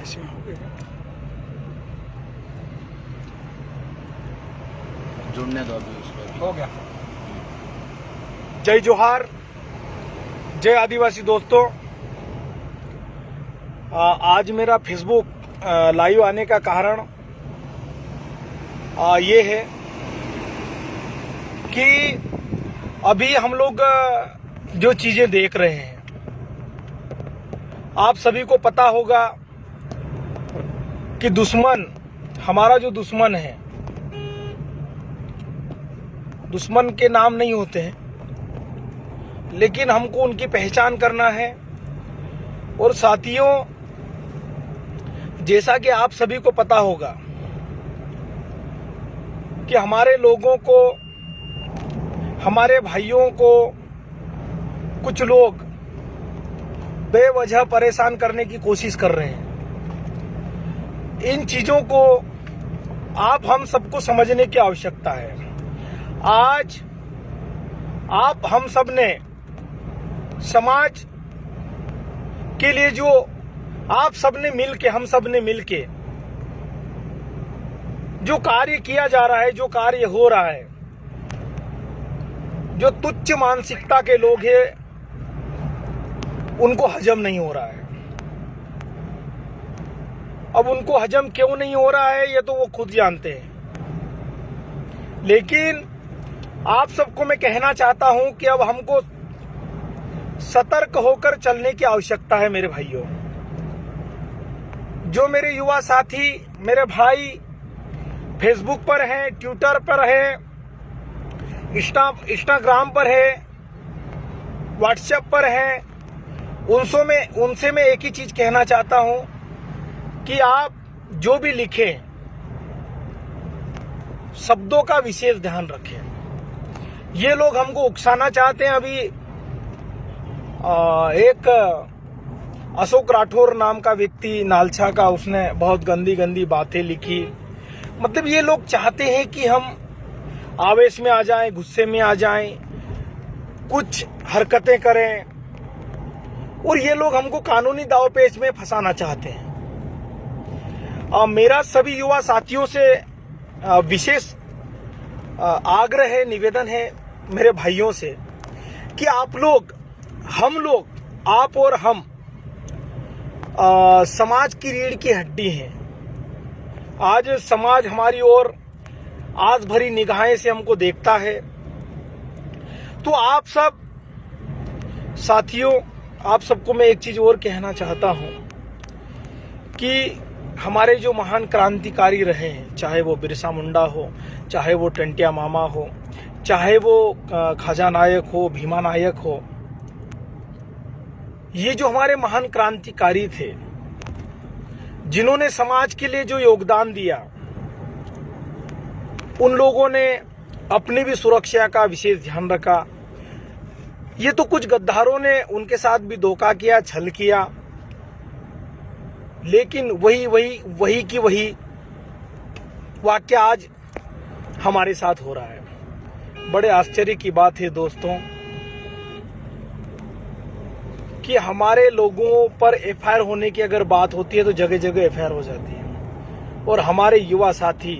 इसमें जुड़ने दो अभी उसको। हो गया। जय जोहार, जय आदिवासी दोस्तों। आज मेरा फेसबुक लाइव आने का कारण ये है कि अभी हम लोग जो चीजें देख रहे हैं, आप सभी को पता होगा कि दुश्मन, हमारा जो दुश्मन है, दुश्मन के नाम नहीं होते हैं, लेकिन हमको उनकी पहचान करना है। और साथियों, जैसा कि आप सभी को पता होगा कि हमारे लोगों को, हमारे भाइयों को कुछ लोग बेवजह परेशान करने की कोशिश कर रहे हैं। इन चीजों को आप हम सबको समझने की आवश्यकता है। आज आप हम सब ने समाज के लिए जो आप सबने मिलके, हम सब ने मिलके जो कार्य किया जा रहा है, जो कार्य हो रहा है, जो तुच्छ मानसिकता के लोग हैं उनको हजम नहीं हो रहा है। अब उनको हजम क्यों नहीं हो रहा है ये तो वो खुद जानते हैं, लेकिन आप सबको मैं कहना चाहता हूं कि अब हमको सतर्क होकर चलने की आवश्यकता है। मेरे भाइयों, जो मेरे युवा साथी, मेरे भाई फेसबुक पर हैं, ट्विटर पर हैं, इंस्टाग्राम पर है, व्हाट्सएप पर है, उनसे मैं एक ही चीज कहना चाहता हूं कि आप जो भी लिखें, शब्दों का विशेष ध्यान रखें। ये लोग हमको उकसाना चाहते हैं। अभी एक अशोक राठौर नाम का व्यक्ति नालछा का, उसने बहुत गंदी गंदी बातें लिखी। मतलब ये लोग चाहते हैं कि हम आवेश में आ जाएं, गुस्से में आ जाएं, कुछ हरकतें करें, और ये लोग हमको कानूनी दांवपेच में फंसाना चाहते हैं। मेरा सभी युवा साथियों से विशेष आग्रह है, निवेदन है मेरे भाइयों से कि आप लोग, हम लोग, आप और हम समाज की रीढ़ की हड्डी हैं। आज समाज हमारी ओर आस भरी निगाहें से हमको देखता है। तो आप सब साथियों, आप सबको मैं एक चीज और कहना चाहता हूं कि हमारे जो महान क्रांतिकारी रहे हैं, चाहे वो बिरसा मुंडा हो, चाहे वो टंटिया मामा हो, चाहे वो खाजा नायक हो, भीमा नायक हो, ये जो हमारे महान क्रांतिकारी थे, जिन्होंने समाज के लिए जो योगदान दिया, उन लोगों ने अपनी भी सुरक्षा का विशेष ध्यान रखा। ये तो कुछ गद्दारों ने उनके साथ भी धोखा किया, छल किया, लेकिन वही की वही वाक्य आज हमारे साथ हो रहा है। बड़े आश्चर्य की बात है दोस्तों कि हमारे लोगों पर एफआईआर होने की अगर बात होती है तो जगह जगह एफआईआर हो जाती है, और हमारे युवा साथी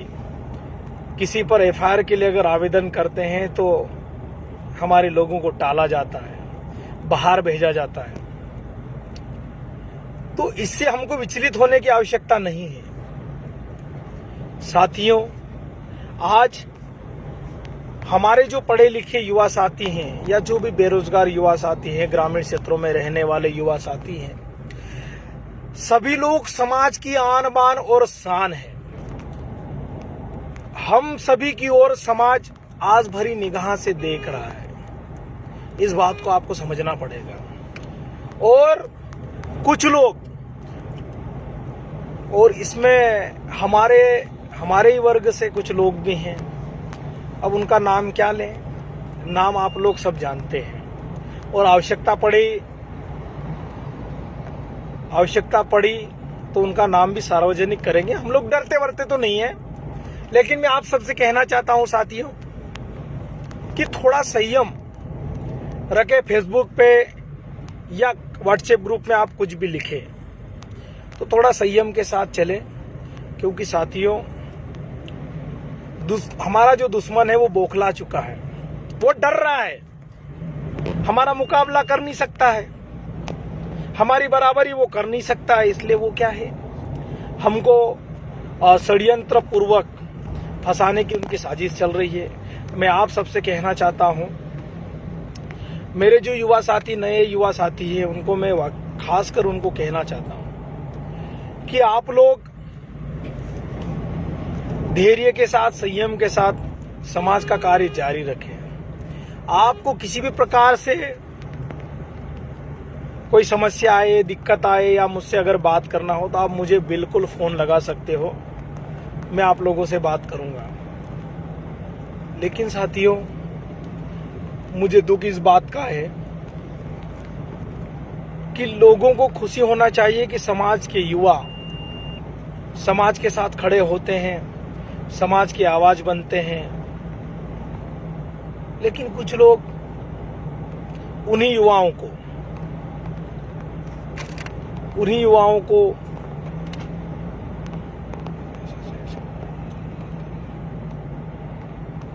किसी पर एफआईआर के लिए अगर आवेदन करते हैं तो हमारे लोगों को टाला जाता है, बाहर भेजा जाता है। तो इससे हमको विचलित होने की आवश्यकता नहीं है। साथियों, आज हमारे जो पढ़े लिखे युवा साथी हैं, या जो भी बेरोजगार युवा साथी हैं, ग्रामीण क्षेत्रों में रहने वाले युवा साथी हैं, सभी लोग समाज की आन बान और शान है। हम सभी की ओर समाज आस भरी निगाह से देख रहा है। इस बात को आपको समझना पड़ेगा। और कुछ लोग, और इसमें हमारे ही वर्ग से कुछ लोग भी हैं, अब उनका नाम क्या लें, नाम आप लोग सब जानते हैं। और आवश्यकता पड़ी तो उनका नाम भी सार्वजनिक करेंगे। हम लोग डरते वरते तो नहीं है, लेकिन मैं आप सबसे कहना चाहता हूं साथियों कि थोड़ा संयम रखे। फेसबुक पे या व्हाट्सएप ग्रुप में आप कुछ भी लिखें, तो थोड़ा संयम के साथ चले, क्योंकि साथियों हमारा जो दुश्मन है वो बौखला चुका है, वो डर रहा है, हमारा मुकाबला कर नहीं सकता है, हमारी बराबरी वो कर नहीं सकता है। इसलिए वो क्या है, हमको षड्यंत्र पूर्वक फंसाने की उनकी साजिश चल रही है। मैं आप सबसे कहना चाहता हूं, मेरे जो युवा साथी, नए युवा साथी हैं, उनको मैं खासकर उनको कहना चाहता हूं कि आप लोग धैर्य के साथ, संयम के साथ समाज का कार्य जारी रखें। आपको किसी भी प्रकार से कोई समस्या आए, दिक्कत आए, या मुझसे अगर बात करना हो तो आप मुझे बिल्कुल फोन लगा सकते हो, मैं आप लोगों से बात करूंगा। लेकिन साथियों, मुझे दुख इस बात का है कि लोगों को खुशी होना चाहिए कि समाज के युवा समाज के साथ खड़े होते हैं, समाज की आवाज बनते हैं। लेकिन कुछ लोग उन्हीं युवाओं को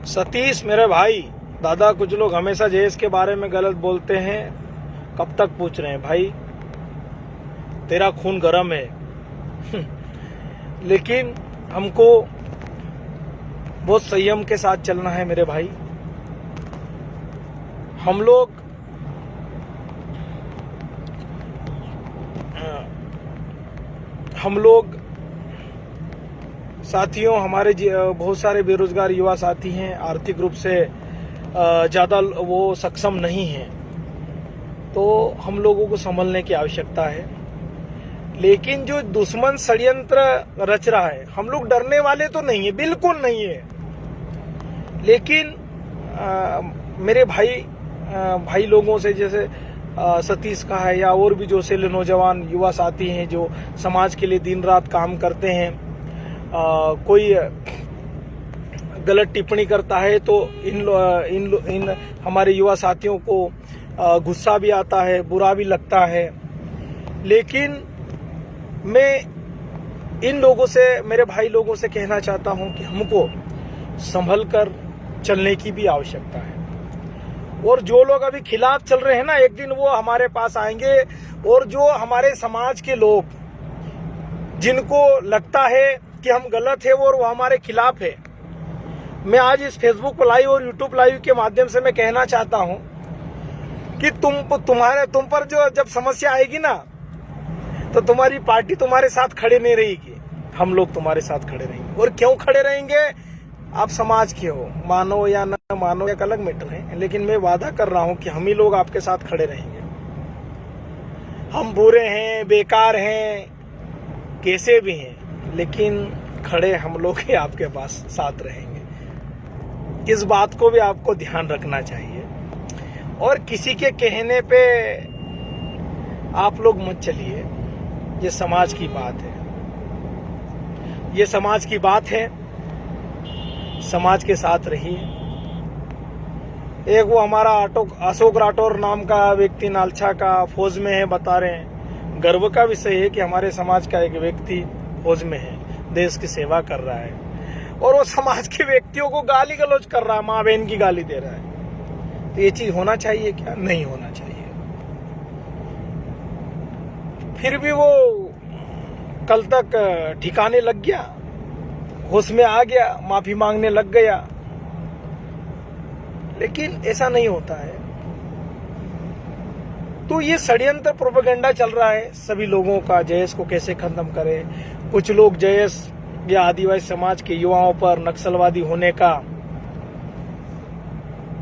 सतीश मेरे भाई, दादा, कुछ लोग हमेशा जयेश के बारे में गलत बोलते हैं, कब तक पूछ रहे हैं भाई, तेरा खून गर्म है। लेकिन हमको बहुत संयम के साथ चलना है मेरे भाई। हम लोग साथियों, हमारे बहुत सारे बेरोजगार युवा साथी हैं, आर्थिक रूप से ज़्यादा वो सक्षम नहीं हैं, तो हम लोगों को संभलने की आवश्यकता है। लेकिन जो दुश्मन षड्यंत्र रच रहा है, हम लोग डरने वाले तो नहीं है, बिल्कुल नहीं है। लेकिन मेरे भाई लोगों से, जैसे सतीश का है, या और भी जो से नौजवान युवा साथी हैं जो समाज के लिए दिन रात काम करते हैं, कोई गलत टिप्पणी करता है तो इन हमारे युवा साथियों को गुस्सा भी आता है, बुरा भी लगता है। लेकिन मैं इन लोगों से, मेरे भाई लोगों से कहना चाहता हूं कि हमको संभल कर चलने की भी आवश्यकता है। और जो लोग अभी खिलाफ चल रहे हैं ना, एक दिन वो हमारे पास आएंगे। और जो हमारे समाज के लोग, जिनको लगता है कि हम गलत है और वो हमारे खिलाफ है, मैं आज इस फेसबुक लाइव और यूट्यूब लाइव के माध्यम से मैं कहना चाहता हूं कि तुम पर जो जब समस्या आएगी ना, तो तुम्हारी पार्टी तुम्हारे साथ खड़े नहीं रहेगी, हम लोग तुम्हारे साथ खड़े रहेंगे। और क्यों खड़े रहेंगे, आप समाज के हो, मानो या न मानो, एक अलग मैटर है। लेकिन मैं वादा कर रहा हूं कि हम ही लोग आपके साथ खड़े रहेंगे। हम बुरे हैं, बेकार हैं, कैसे भी हैं, लेकिन खड़े हम लोग ही आपके पास साथ रहेंगे। इस बात को भी आपको ध्यान रखना चाहिए। और किसी के कहने पे आप लोग मत चलिए, ये समाज की बात है, ये समाज की बात है, समाज के साथ रहिए। एक वो हमारा अशोक राठौर नाम का व्यक्ति नालछा का फौज में है, बता रहे हैं, गर्व का विषय है कि हमारे समाज का एक व्यक्ति फौज में है, देश की सेवा कर रहा है, और वो समाज के व्यक्तियों को गाली गलौज कर रहा है, माँ बहन की गाली दे रहा है। तो ये चीज होना चाहिए क्या? नहीं होना चाहिए। फिर भी वो कल तक ठिकाने लग गया, होश में आ गया, माफी मांगने लग गया। लेकिन ऐसा नहीं होता है। तो ये षड्यंत्र प्रोपेगेंडा चल रहा है सभी लोगों का, जयेश को कैसे खत्म करें। कुछ लोग जयेश या आदिवासी समाज के युवाओं पर नक्सलवादी होने का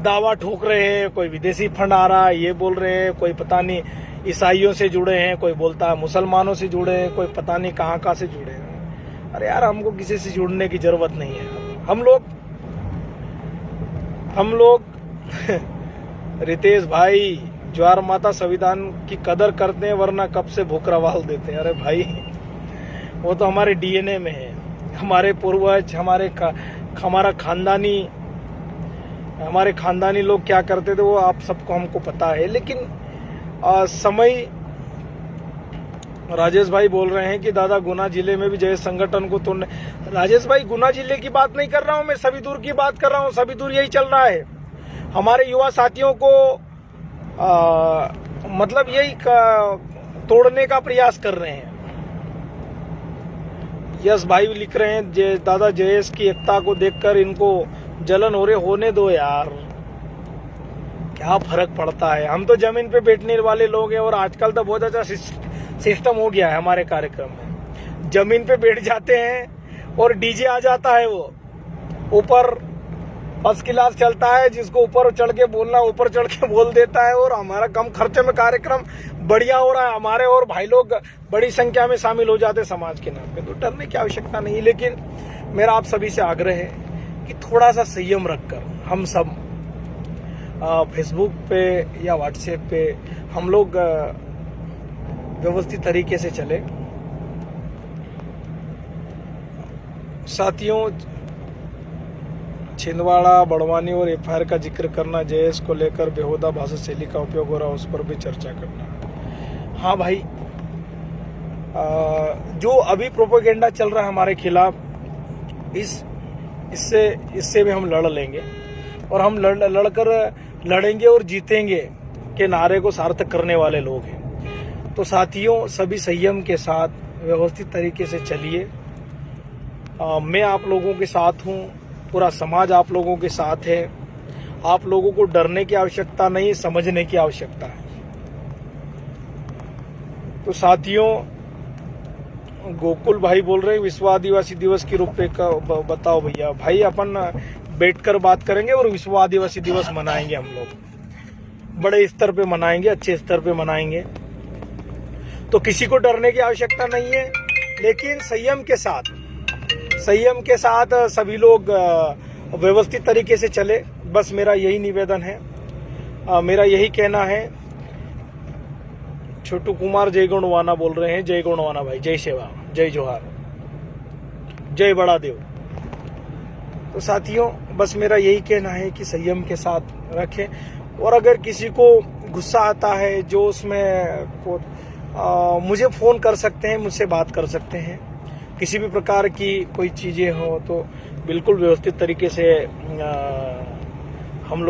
दावा ठोक रहे हैं, कोई विदेशी फंड आ रहा है ये बोल रहे हैं, कोई पता नहीं ईसाइयों से जुड़े हैं, कोई बोलता है मुसलमानों से जुड़े हैं, कोई पता नहीं कहाँ से जुड़े हैं। अरे यार, हमको किसी से जुड़ने की जरूरत नहीं है। हम लोग रितेश भाई, ज्वार माता संविधान की कदर करते हैं, वरना कब से भूख रवाल देते हैं। अरे भाई, वो तो हमारे डीएनए में है। हमारे पूर्वज, हमारे खानदानी लोग क्या करते थे वो आप सबको, हमको पता है। लेकिन समय राजेश भाई बोल रहे हैं कि दादा गुना जिले में भी जय संगठन को तोड़ने। राजेश भाई गुना जिले की बात नहीं कर रहा हूं मैं, सभी दूर की बात कर रहा हूं। सभी दूर यही चल रहा है, हमारे युवा साथियों को मतलब यही तोड़ने का प्रयास कर रहे हैं। यस भाई लिख रहे हैं दादा जयेश की एकता को देखकर इनको जलन हो रही, होने दो यार, क्या फर्क पड़ता है। हम तो जमीन पे बैठने वाले लोग हैं और आजकल तो बहुत अच्छा सिस्टम हो गया है हमारे कार्यक्रम में। जमीन पे बैठ जाते हैं और डीजे आ जाता है, वो ऊपर फर्स्ट क्लास चलता है, जिसको ऊपर चढ़ के बोलना ऊपर चढ़ के बोल देता है और हमारा कम खर्चे में कार्यक्रम बढ़िया हो रहा है। हमारे और भाई लोग बड़ी संख्या में शामिल हो जाते समाज के नाम पे, तो डरने की आवश्यकता नहीं। लेकिन मेरा आप सभी से आग्रह है कि थोड़ा सा संयम रखकर हम सब फेसबुक पे या व्हाट्सएप पे हम लोग व्यवस्थित तरीके से चले। साथियों, छिंदवाड़ा, बड़वानी और एफआईआर का जिक्र करना, जयेश को लेकर बेहुदा भाषा शैली का उपयोग हो रहा है, उस पर भी चर्चा करना। हाँ भाई, जो अभी प्रोपेगेंडा चल रहा है हमारे खिलाफ, इससे भी हम लड़ लेंगे और हम लड़ेंगे और जीतेंगे के नारे को सार्थक करने वाले लोग हैं। तो साथियों, सभी संयम के साथ व्यवस्थित तरीके से चलिए। मैं आप लोगों के साथ हूँ, पूरा समाज आप लोगों के साथ है। आप लोगों को डरने की आवश्यकता नहीं, समझने की आवश्यकता है। तो साथियों, गोकुल भाई बोल रहे हैं विश्व आदिवासी दिवस की रूपरेखा बताओ भैया। भाई अपन बैठकर बात करेंगे और विश्व आदिवासी दिवस मनाएंगे, हम लोग बड़े स्तर पे मनाएंगे, अच्छे स्तर पे मनाएंगे। तो किसी को डरने की आवश्यकता नहीं है, लेकिन संयम के साथ सभी लोग व्यवस्थित तरीके से चले, बस मेरा यही निवेदन है, मेरा यही कहना है। छोटू कुमार जय गुणवाना बोल रहे हैं, जय गुणवाना भाई, जय सेवा, जय जोहार, जय बड़ा देव। तो साथियों, बस मेरा यही कहना है कि संयम के साथ रखें, और अगर किसी को गुस्सा आता है, जो उसमें मुझे फोन कर सकते हैं, मुझसे बात कर सकते हैं। किसी भी प्रकार की कोई चीजें हो तो बिल्कुल व्यवस्थित तरीके से हम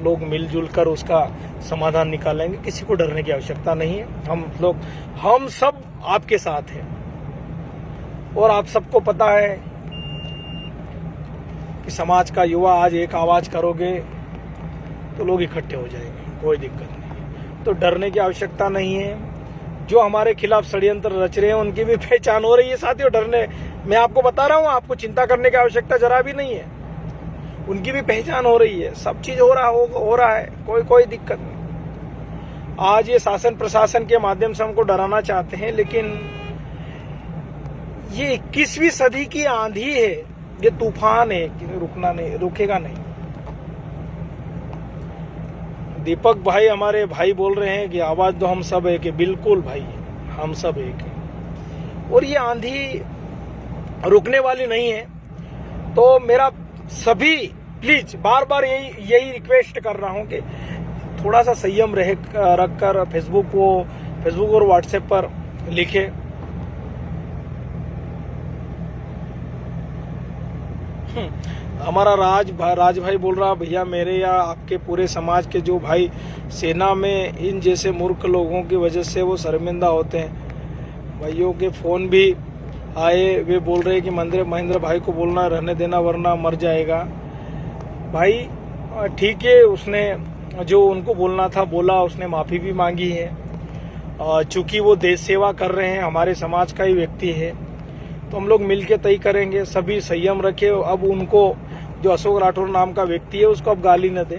लोग मिलजुल कर उसका समाधान निकालेंगे। किसी को डरने की आवश्यकता नहीं है। हम सब आपके साथ हैं, और आप सबको पता है कि समाज का युवा आज एक आवाज करोगे तो लोग इकट्ठे हो जाएंगे, कोई दिक्कत नहीं। तो डरने की आवश्यकता नहीं है। जो हमारे खिलाफ षड्यंत्र रच रहे हैं उनकी भी पहचान हो रही है साथियों। डरने, मैं आपको बता रहा हूँ, आपको चिंता करने की आवश्यकता जरा भी नहीं है। उनकी भी पहचान हो रही है, सब चीज हो रहा है, कोई दिक्कत नहीं। आज ये शासन प्रशासन के माध्यम से हमको डराना चाहते हैं, लेकिन ये 21वीं सदी की आंधी है, ये तूफान है कि रुकेगा नहीं। दीपक भाई, हमारे भाई बोल रहे हैं कि आवाज तो हम सब एक है। बिल्कुल भाई, हम सब एक है, और ये आंधी रुकने वाली नहीं है। तो मेरा सभी प्लीज बार यही रिक्वेस्ट कर रहा हूं कि थोड़ा सा संयम रखकर फेसबुक और व्हाट्सएप पर लिखे। हमारा राज भाई बोल रहा, भैया मेरे या आपके पूरे समाज के जो भाई सेना में इन जैसे मूर्ख लोगों की वजह से वो शर्मिंदा होते हैं। भाइयों के फोन भी आए, वे बोल रहे हैं कि महेंद्र भाई को बोलना रहने देना वरना मर जाएगा। भाई ठीक है, उसने जो उनको बोलना था बोला, उसने माफी भी मांगी है। चूंकि वो देश सेवा कर रहे हैं, हमारे समाज का ही व्यक्ति है, तो हम लोग मिलके तय करेंगे। सभी संयम रखे। अब उनको, जो अशोक राठौर नाम का व्यक्ति है, उसको अब गाली न दे।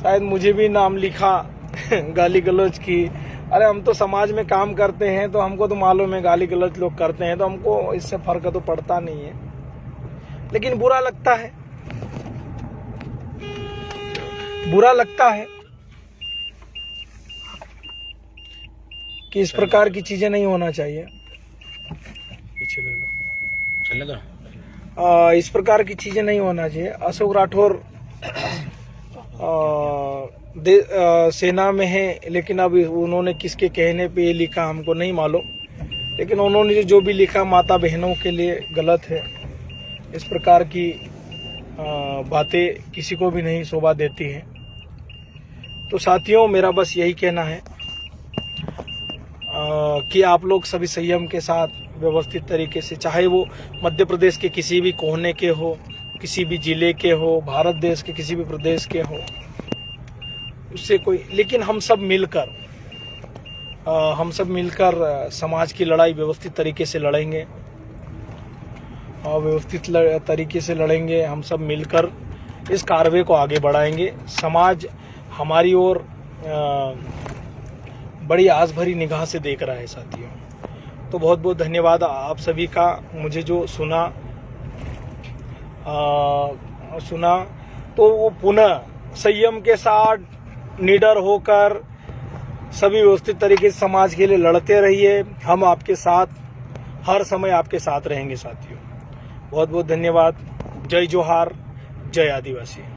शायद मुझे भी नाम लिखा गाली गलौज की। अरे हम तो समाज में काम करते हैं, तो हमको तो मालूम है गाली गलौज लोग करते हैं, तो हमको इससे फर्क तो पड़ता नहीं है। लेकिन बुरा लगता है कि इस प्रकार की चीजें नहीं होना चाहिए। पीछे ले लो, चलने दो। इस प्रकार की चीजें नहीं होना चाहिए। अशोक राठौर सेना में हैं, लेकिन अब उन्होंने किसके कहने पे ये लिखा हमको नहीं मालूम, लेकिन उन्होंने जो भी लिखा माता बहनों के लिए गलत है। इस प्रकार की बातें किसी को भी नहीं शोभा देती हैं। तो साथियों, मेरा बस यही कहना है कि आप लोग सभी संयम के साथ व्यवस्थित तरीके से, चाहे वो मध्य प्रदेश के किसी भी कोने के हो, किसी भी जिले के हो, भारत देश के किसी भी प्रदेश के हो, उससे कोई, लेकिन हम सब मिलकर समाज की लड़ाई व्यवस्थित तरीके से लड़ेंगे और व्यवस्थित तरीके से लड़ेंगे। हम सब मिलकर इस कार्रवाई को आगे बढ़ाएंगे। समाज हमारी ओर बड़ी आस भरी निगाह से देख रहा है साथियों। तो बहुत बहुत धन्यवाद आप सभी का। मुझे जो सुना तो वो पुनः संयम के साथ निडर होकर सभी व्यवस्थित तरीके से समाज के लिए लड़ते रहिए। हम आपके साथ, हर समय आपके साथ रहेंगे साथियों। बहुत बहुत धन्यवाद। जय जोहार, जय आदिवासी।